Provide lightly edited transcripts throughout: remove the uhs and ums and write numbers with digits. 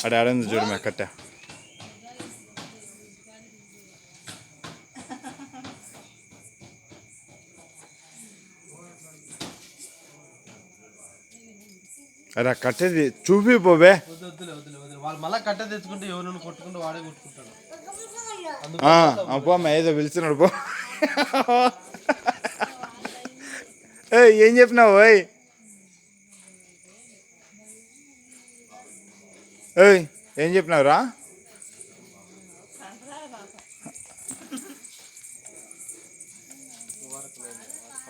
అడే ఆడంది చూడు మే కట్ట. అరే కట్టేది చూపి పోవే. వాళ్ళు మళ్ళీ కట్ట తెచ్చుకుంటే ఎవరు కొట్టుకుంటే వాడే కొట్టుకుంటాడు. పోమ్మా ఏదో పిలుస్తున్నాడు పో. ఏం చెప్పినావు ఓయ్? ఏం చెప్పినావురా?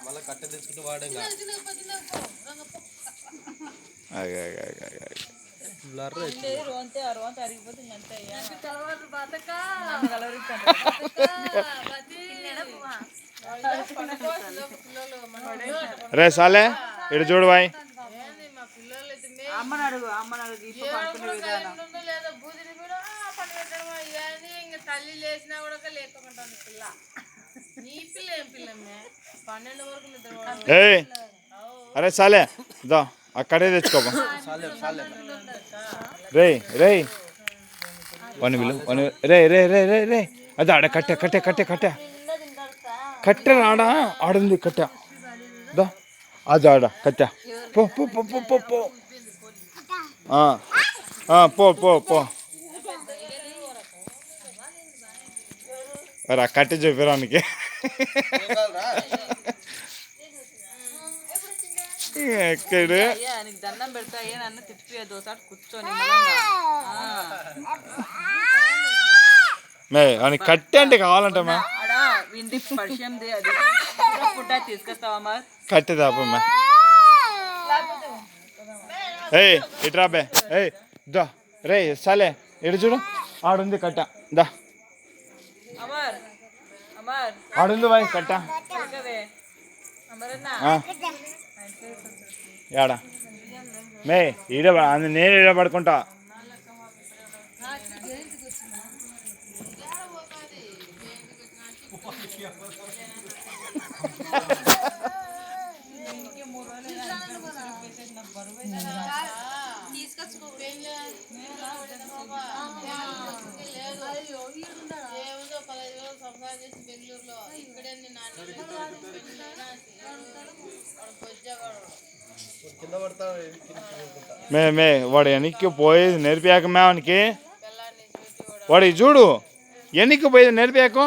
మళ్ళీ కట్ట తెచ్చుకుంటే వాడే రే సాలే ఇటు చూడు బాయ్. తల్లి లేచినా కూడా లేకుంటుంది పిల్ల. నీ పిల్ల ఏం పిల్లమ్మే 12 వరకు. అరే సాలే దా అక్కడే తెచ్చుకోబా. రే రే వన్ విలు వన్ రే రే రే రే రే అది ఆడ కట్టె కట్టె కట్టె కట్టె కట్టె ఆడ ఆడుంది కట్టె దా అది ఆడ కట్టె పో పో పో పో పో పో పో పో పో. అరే కట్టె చూపిరానికి ఎక్కడ దండం పెడతా నన్ను తిప్పియదు ఒకసారి కూర్చొని కట్టె అంటే కావాలంట తీసుకొస్తావా కట్టె తాపమ్మా. ఇట్రా బే దా రే సలే ఇటు చూడు ఆడుంది కట్ట దా ఆడుంది బాయ్ కట్ట ఏడా మే ఈడ నేను ఈడ పడుకుంటా. బెంగళూరులో ఇక్కడే మే వాడు వెనక్కి పోయేది నేర్పాక మేవానికి వాడికి చూడు వెనక్కి పోయేది నేర్పాక